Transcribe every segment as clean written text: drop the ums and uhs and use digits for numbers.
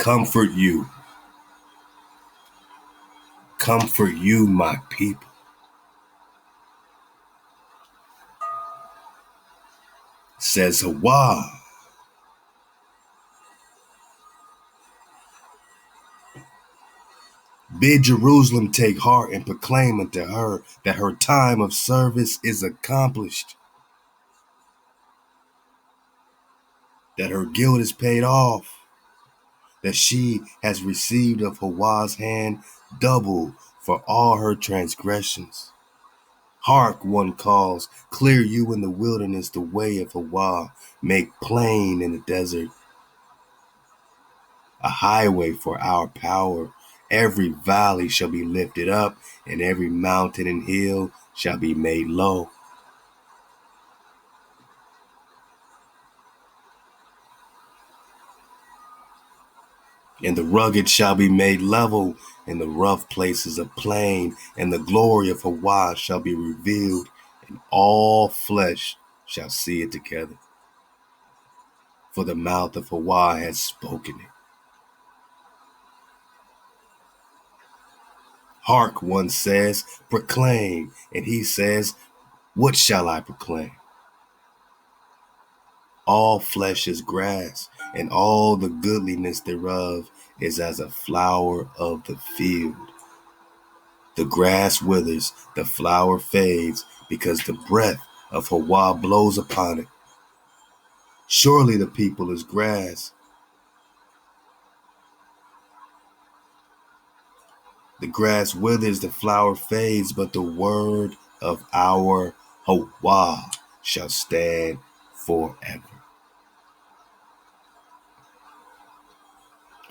Comfort you, my people. Says HaWah. Bid Jerusalem take heart and proclaim unto her that her time of service is accomplished, that her guilt is paid off, that she has received of HaWah's hand double for all her transgressions. Hark, one calls, clear you in the wilderness the way of HaWah, make plain in the desert a highway for our power. Every valley shall be lifted up, and every mountain and hill shall be made low. And the rugged shall be made level, and the rough places a plain, and the glory of HaWah shall be revealed, and all flesh shall see it together. For the mouth of HaWah has spoken it. Hark, one says, proclaim, and he says, what shall I proclaim? All flesh is grass, and all the goodliness thereof is as a flower of the field. The grass withers, the flower fades, because the breath of HaWah blows upon it. Surely the people is grass. The grass withers, the flower fades, but the word of our HaWah shall stand forever.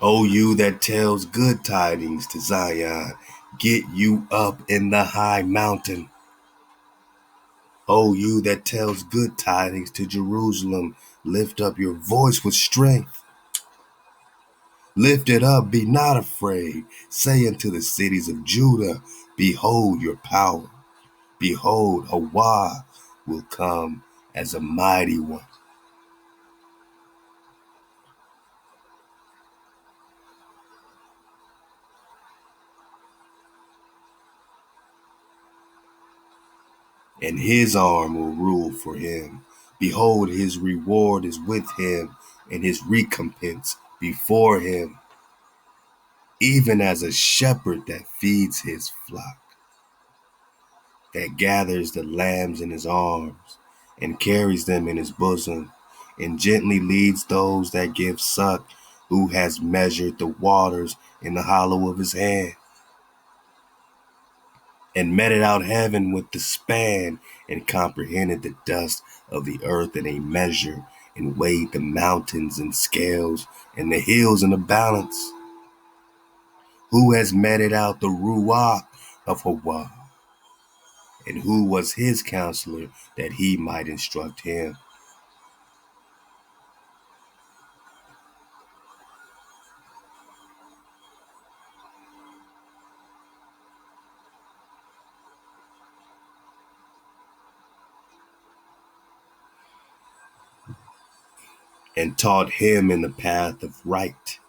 O you that tells good tidings to Zion, get you up in the high mountain. O you that tells good tidings to Jerusalem, lift up your voice with strength. Lift it up, be not afraid. Say unto the cities of Judah, behold your power. Behold, HaWah will come as a mighty one. And his arm will rule for him. Behold, his reward is with him, and his recompense before him, even as a shepherd that feeds his flock, that gathers the lambs in his arms, and carries them in his bosom, and gently leads those that give suck, who has measured the waters in the hollow of his hand, and meted out heaven with the span, and comprehended the dust of the earth in a measure, and weighed the mountains in scales, and the hills in a balance. Who has meted out the ruach of HaWah, and who was his counselor that he might instruct him? And taught him in the path of right,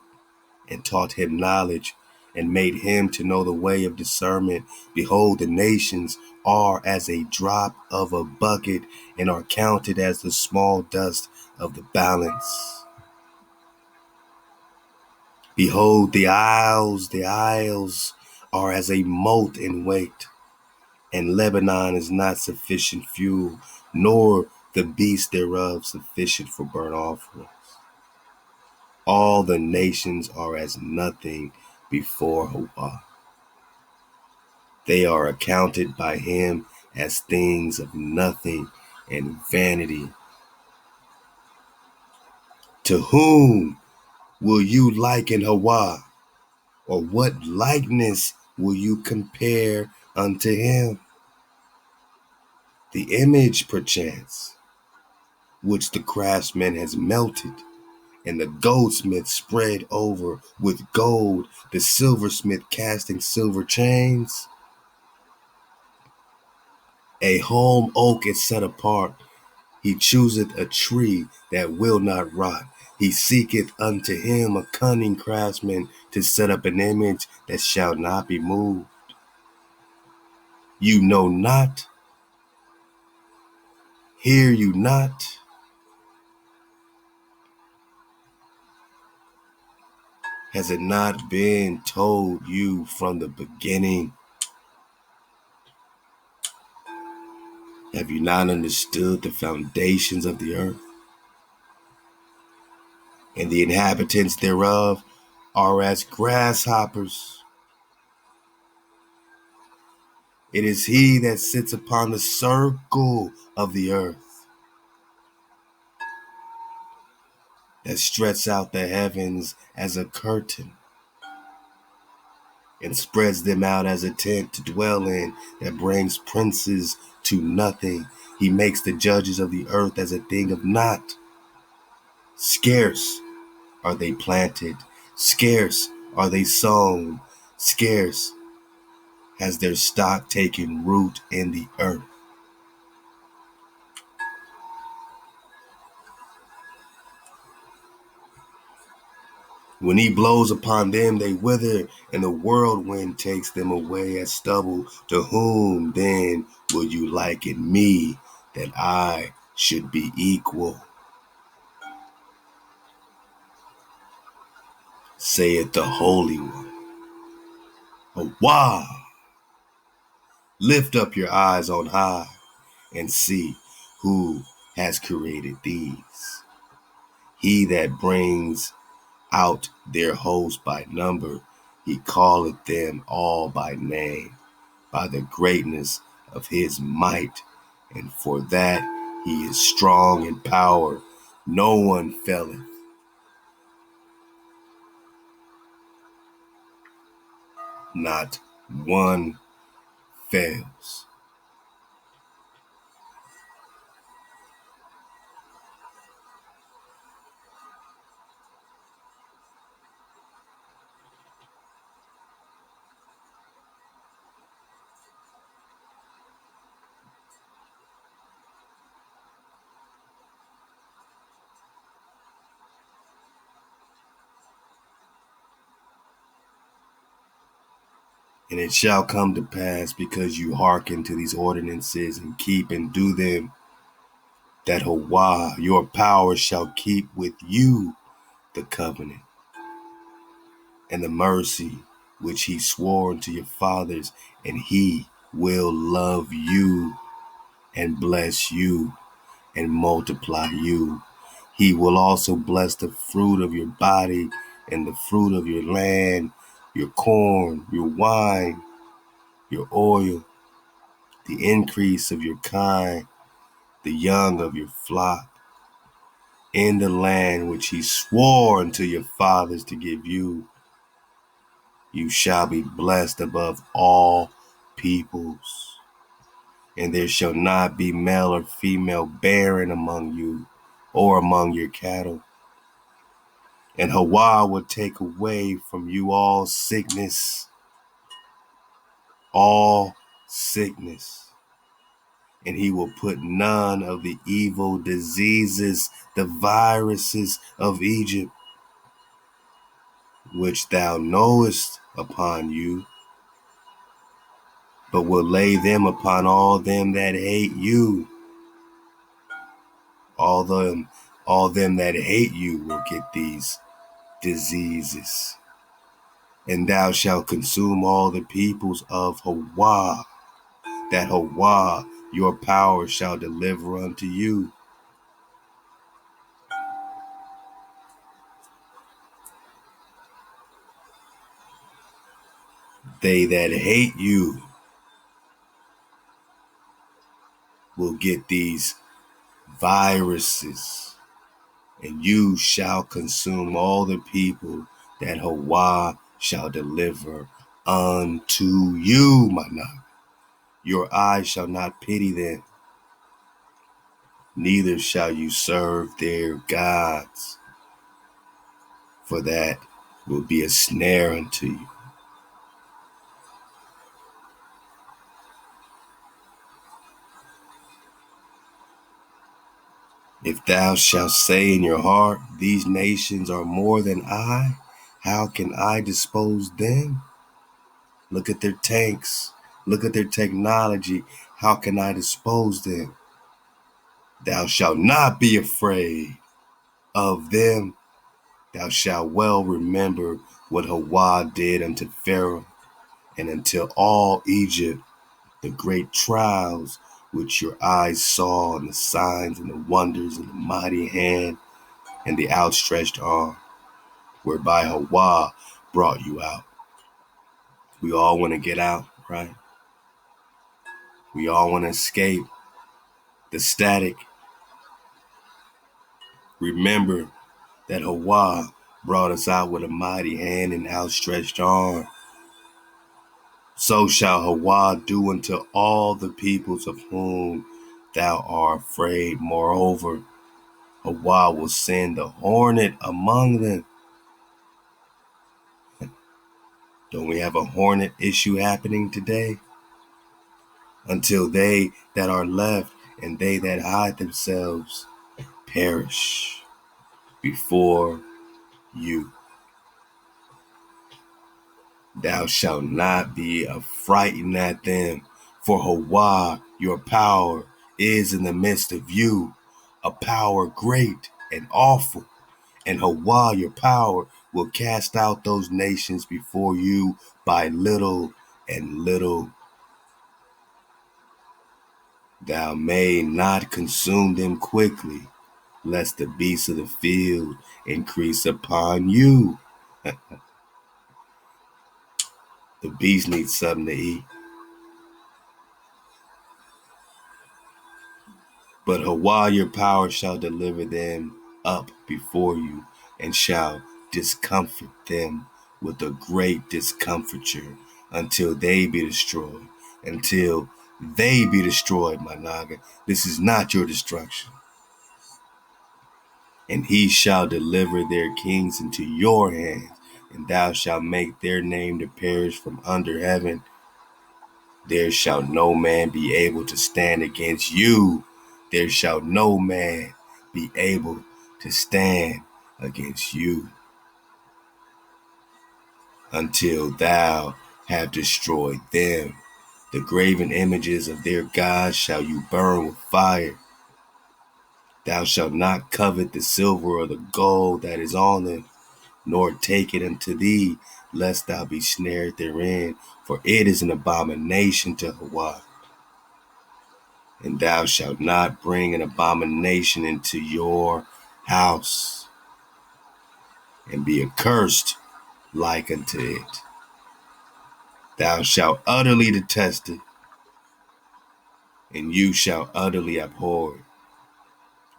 and taught him knowledge, and made him to know the way of discernment. Behold, the nations are as a drop of a bucket, and are counted as the small dust of the balance. Behold, the isles are as a mote in weight, and Lebanon is not sufficient fuel, nor the beast thereof sufficient for burnt offerings. All the nations are as nothing before HaWah. They are accounted by him as things of nothing and vanity. To whom will you liken HaWah? Or what likeness will you compare unto him? The image, perchance, which the craftsman has melted, and the goldsmith spread over with gold, the silversmith casting silver chains. A holm oak is set apart. He chooseth a tree that will not rot. He seeketh unto him a cunning craftsman to set up an image that shall not be moved. You know not? Hear you not? Has it not been told you from the beginning? Have you not understood the foundations of the earth? And the inhabitants thereof are as grasshoppers. It is he that sits upon the circle of the earth, that stretches out the heavens as a curtain, and spreads them out as a tent to dwell in, that brings princes to nothing. He makes the judges of the earth as a thing of naught. Scarce are they planted, scarce are they sown, scarce has their stock taken root in the earth. When he blows upon them, they wither, and the whirlwind takes them away as stubble. To whom then will you liken me, that I should be equal? Saith the Holy One. HaWah! Lift up your eyes on high, and see who has created these. He that brings out their host by number, he calleth them all by name, by the greatness of his might, and for that he is strong in power. No one faileth. Not one fails. And it shall come to pass, because you hearken to these ordinances and keep and do them, that HaWah, your power, shall keep with you the covenant and the mercy which he swore unto your fathers, and he will love you and bless you and multiply you. He will also bless the fruit of your body and the fruit of your land, your corn, your wine, your oil, the increase of your kind, the young of your flock, in the land which he swore unto your fathers to give you. You shall be blessed above all peoples, and there shall not be male or female barren among you or among your cattle. And HaWah will take away from you all sickness, and he will put none of the evil diseases, the viruses of Egypt, which thou knowest, upon you, but will lay them upon all them that hate you. All them that hate you will get these diseases. And thou shalt consume all the peoples of HaWah, that HaWah, your power, shall deliver unto you. They that hate you will get these viruses, and you shall consume all the people that HaWah shall deliver unto you, Manak. Your eyes shall not pity them, neither shall you serve their gods, for that will be a snare unto you. If thou shalt say in your heart, these nations are more than I, how can I dispose them? Look at their tanks. Look at their technology. How can I dispose them? Thou shalt not be afraid of them. Thou shalt well remember what HaWah did unto Pharaoh and until all Egypt, the great trials which your eyes saw, and the signs and the wonders and the mighty hand and the outstretched arm, whereby HaWah brought you out. We all want to get out, right? We all want to escape the static. Remember that HaWah brought us out with a mighty hand and outstretched arm. So shall HaWah do unto all the peoples of whom thou art afraid. Moreover, HaWah will send the hornet among them. Don't we have a hornet issue happening today? Until they that are left and they that hide themselves perish before you. Thou shalt not be affrighted at them, for HaWah, your power, is in the midst of you, a power great and awful. And HaWah, your power, will cast out those nations before you by little and little. Thou may not consume them quickly, lest the beasts of the field increase upon you. The beast needs something to eat. But HaWah, your power, shall deliver them up before you, and shall discomfort them with a great discomfiture until they be destroyed. Until they be destroyed, my Naga. This is not your destruction. And he shall deliver their kings into your hands, and thou shalt make their name to perish from under heaven. There shall no man be able to stand against you. There shall no man be able to stand against you until thou have destroyed them. The graven images of their gods shall you burn with fire. Thou shalt not covet the silver or the gold that is on them, nor take it unto thee, lest thou be snared therein, for it is an abomination to HaWah. And thou shalt not bring an abomination into your house, and be accursed like unto it. Thou shalt utterly detest it, and you shall utterly abhor it,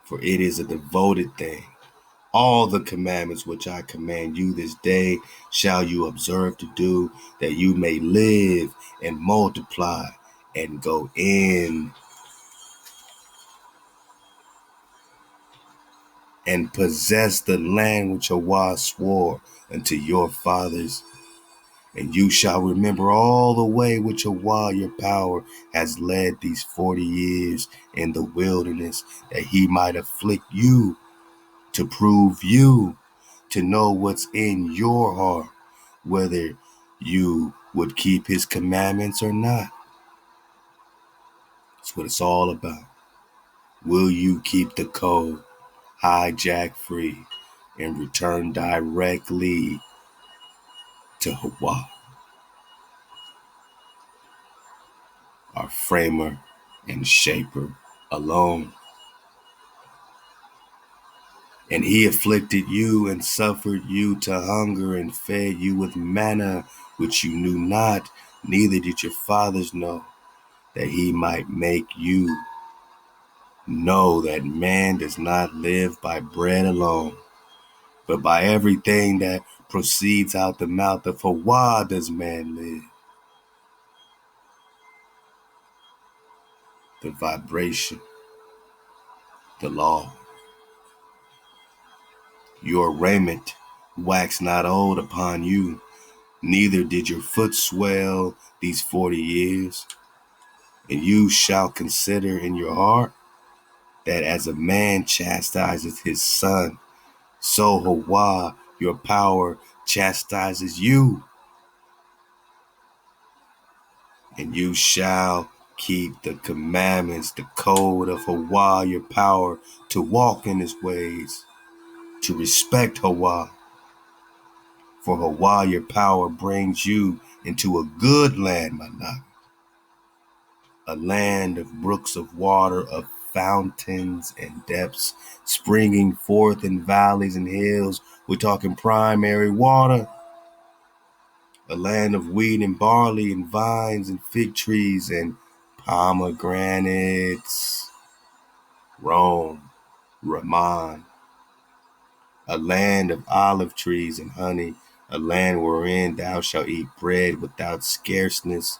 for it is a devoted thing. All the commandments which I command you this day shall you observe to do, that you may live and multiply and go in and possess the land which HaWah swore unto your fathers. And you shall remember all the way which HaWah your power has led these 40 years in the wilderness, that he might afflict you, to prove you, to know what's in your heart, whether you would keep his commandments or not. That's what it's all about. Will you keep the code, hijack free, and return directly to HaWah, our framer and shaper alone? And he afflicted you and suffered you to hunger and fed you with manna, which you knew not, neither did your fathers know, that he might make you know that man does not live by bread alone, but by everything that proceeds out the mouth of HaWah does man live. The vibration, the law. Your raiment waxed not old upon you, neither did your foot swell these 40 years. And you shall consider in your heart, that as a man chastises his son, so HaWah, your power, chastises you. And you shall keep the commandments, the code of HaWah, your power, to walk in his ways, to respect HaWah. For HaWah, your power, brings you into a good land, my Naga, a land of brooks of water, of fountains and depths, springing forth in valleys and hills. We're talking primary water. A land of wheat and barley and vines and fig trees and pomegranates. Rome, Raman, a land of olive trees and honey, a land wherein thou shalt eat bread without scarceness.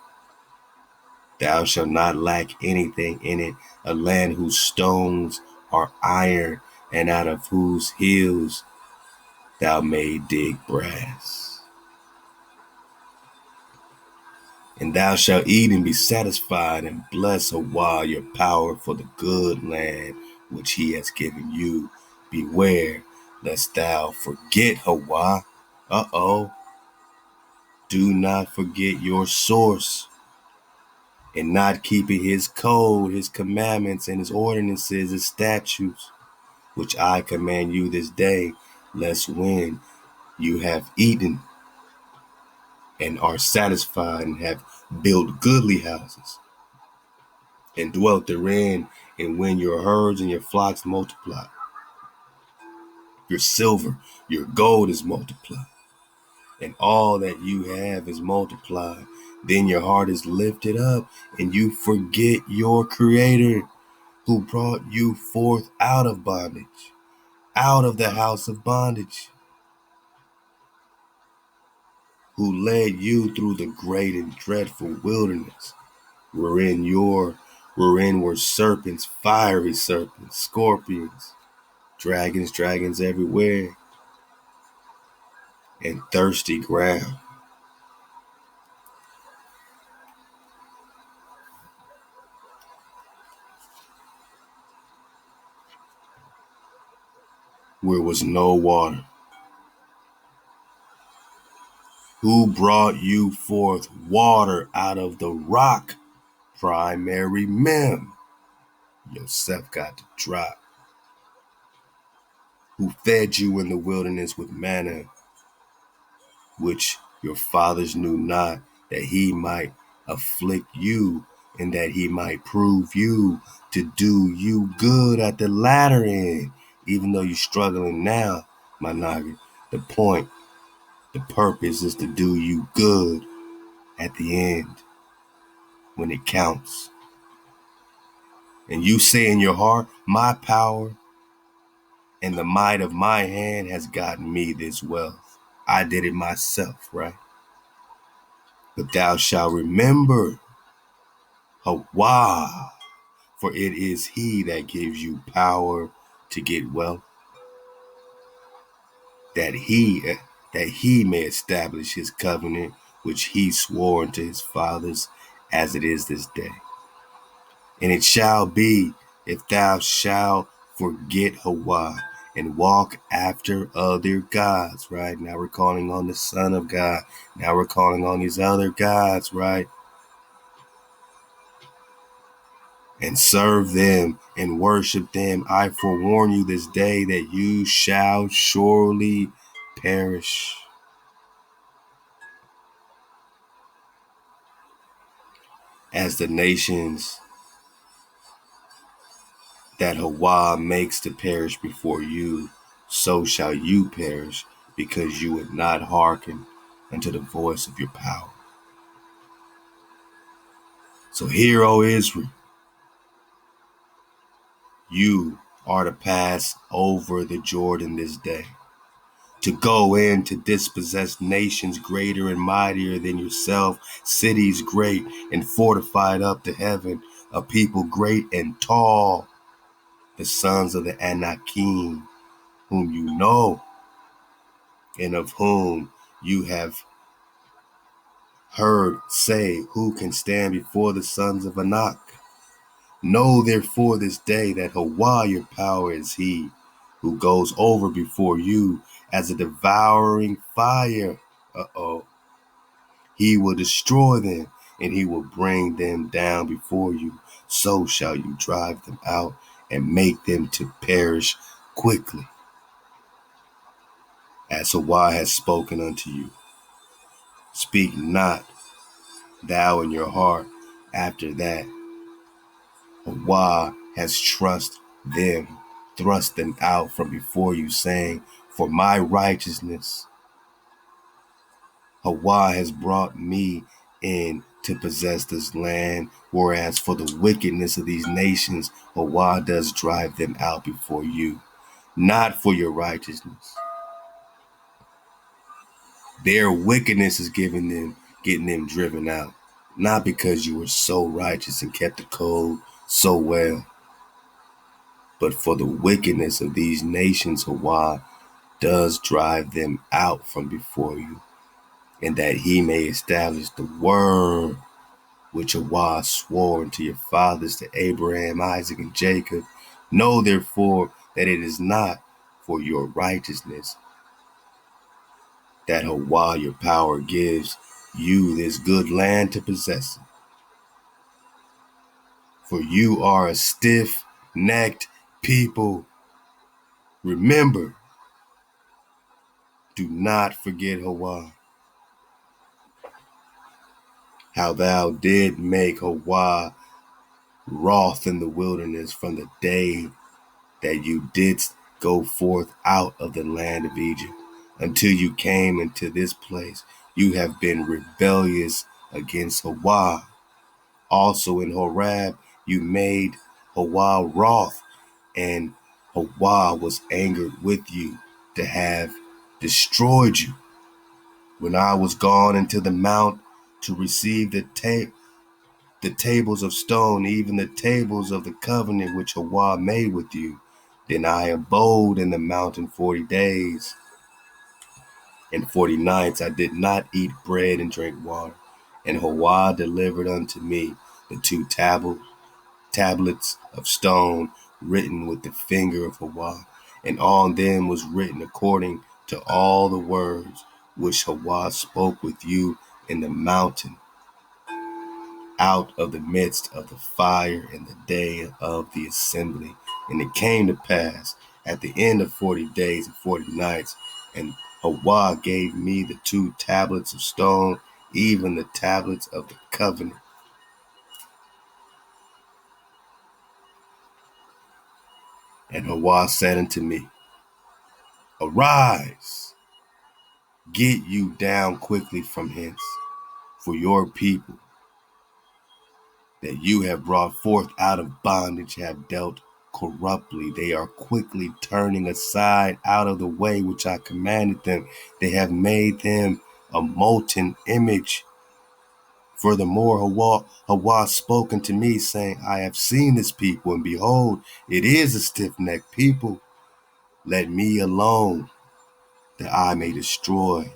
Thou shalt not lack anything in it, a land whose stones are iron, and out of whose hills thou may dig brass. And thou shalt eat and be satisfied, and bless HaWah your power for the good land which he has given you. Beware lest thou forget HaWah. Do not forget your source, and not keeping his code, his commandments, and his ordinances, his statutes, which I command you this day, lest when you have eaten and are satisfied and have built goodly houses and dwelt therein, and when your herds and your flocks multiply, your silver, your gold is multiplied, and all that you have is multiplied, then your heart is lifted up, and you forget your Creator, who brought you forth out of bondage, out of the house of bondage, who led you through the great and dreadful wilderness, wherein were serpents, fiery serpents, scorpions, dragons everywhere, and thirsty ground, where was no water. Who brought you forth water out of the rock, primary mem? Yourself got to drop. Who fed you in the wilderness with manna, which your fathers knew not, that he might afflict you, and that he might prove you to do you good at the latter end, even though you're struggling now, my Naga. The point, the purpose is to do you good at the end, when it counts. And you say in your heart, my power and the might of my hand has gotten me this wealth. I did it myself, right? But thou shalt remember HaWah, for it is he that gives you power to get wealth, that he may establish his covenant, which he swore unto his fathers, as it is this day. And it shall be, if thou shalt forget HaWah and walk after other gods, right? Now we're calling on the Son of God. Now we're calling on these other gods, right? And serve them and worship them. I forewarn you this day that you shall surely perish. As the nations that HaWah makes to perish before you, so shall you perish, because you would not hearken unto the voice of your power. So hear, O Israel, you are to pass over the Jordan this day, to go in to dispossess nations greater and mightier than yourself, cities great and fortified up to heaven, a people great and tall, the sons of the Anakim, whom you know, and of whom you have heard say, who can stand before the sons of Anak? Know therefore this day that HaWah your power is he who goes over before you as a devouring fire. He will destroy them, and he will bring them down before you. So shall you drive them out and make them to perish quickly. As HaWah has spoken unto you, speak not thou in your heart after that. HaWah has thrust them out from before you, saying, for my righteousness, HaWah has brought me in to possess this land, whereas for the wickedness of these nations, HaWah does drive them out before you, not for your righteousness. Their wickedness is getting them driven out, not because you were so righteous and kept the code so well, but for the wickedness of these nations, HaWah does drive them out from before you, and that he may establish the word which HaWah swore unto your fathers, to Abraham, Isaac, and Jacob. Know therefore that it is not for your righteousness that HaWah your power gives you this good land to possess it. For you are a stiff-necked people. Remember, do not forget HaWah, how thou did make HaWah wroth in the wilderness from the day that you didst go forth out of the land of Egypt until you came into this place. You have been rebellious against HaWah. Also in Horeb you made HaWah wroth, and HaWah was angered with you to have destroyed you. When I was gone into the mount to receive the tables of stone, even the tables of the covenant which HaWah made with you, then I abode in the mountain 40 days and 40 nights. I did not eat bread and drink water. And HaWah delivered unto me the two tablets of stone written with the finger of HaWah, and on them was written according to all the words which HaWah spoke with you in the mountain out of the midst of the fire in the day of the assembly. And it came to pass at the end of 40 days and 40 nights, and HaWah gave me the two tablets of stone, even the tablets of the covenant. And HaWah said unto me, arise, get you down quickly from hence, for your people that you have brought forth out of bondage have dealt corruptly. They are quickly turning aside out of the way which I commanded them. They have made them a molten image. Furthermore, HaWah spoke unto me, saying, I have seen this people, and behold, it is a stiff-necked people. Let me alone, that I may destroy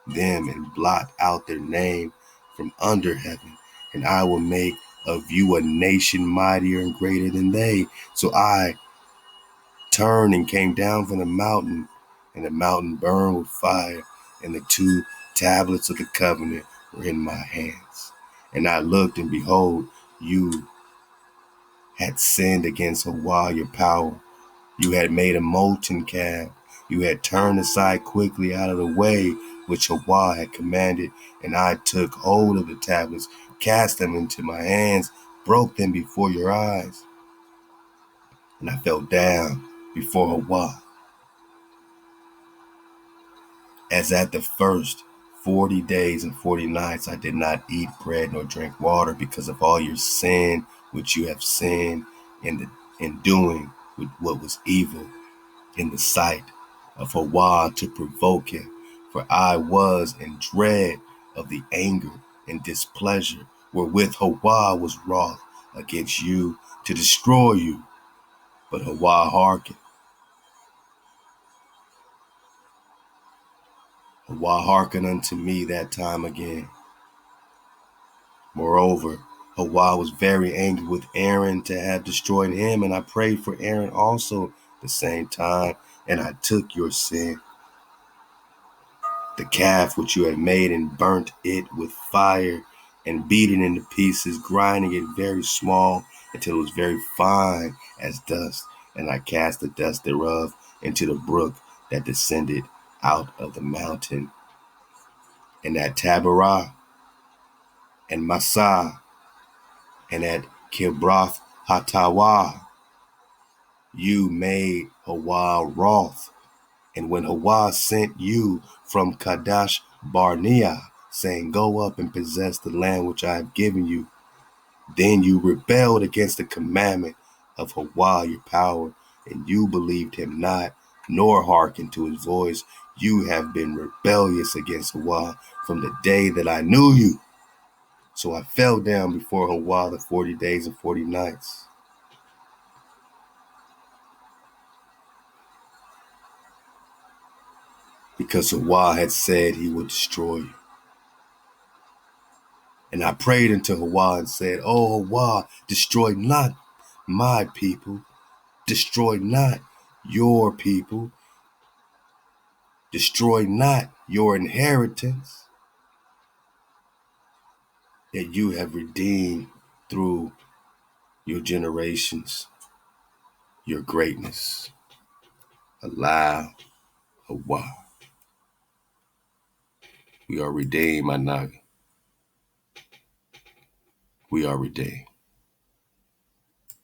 them and blot out their name from under heaven. And I will make of you a nation mightier and greater than they. So I turned and came down from the mountain, and the mountain burned with fire, and the two tablets of the covenant were in my hands. And I looked, and behold, you had sinned against HaWah your power. You had made a molten calf. You had turned aside quickly out of the way which HaWah had commanded, and I took hold of the tablets, cast them into my hands, broke them before your eyes. And I fell down before HaWah, as at the first 40 days and 40 nights I did not eat bread nor drink water, because of all your sin which you have sinned in doing with what was evil in the sight of HaWah, to provoke him. For I was in dread of the anger and displeasure wherewith HaWah was wroth against you to destroy you. But HaWah hearkened. HaWah hearkened unto me that time again. Moreover, HaWah was very angry with Aaron to have destroyed him, and I prayed for Aaron also the same time, and I took your sin, the calf which you had made, and burnt it with fire, and beat it into pieces, grinding it very small until it was very fine as dust. And I cast the dust thereof into the brook that descended out of the mountain. And at Taberah and Massah and at Kibroth Hattawa, you made HaWah wroth. And when HaWah sent you from Kadesh Barnea, saying, go up and possess the land which I have given you, then you rebelled against the commandment of HaWah your power, and you believed him not, nor hearkened to his voice. You have been rebellious against HaWah from the day that I knew you. So I fell down before HaWah the 40 days and 40 nights. Because HaWah had said he would destroy you. And I prayed unto HaWah and said, O HaWah, destroy not my people, destroy not your people, destroy not your inheritance that you have redeemed through your generations, your greatness. Halal HaWah. We are redeemed, my Naga. We are redeemed.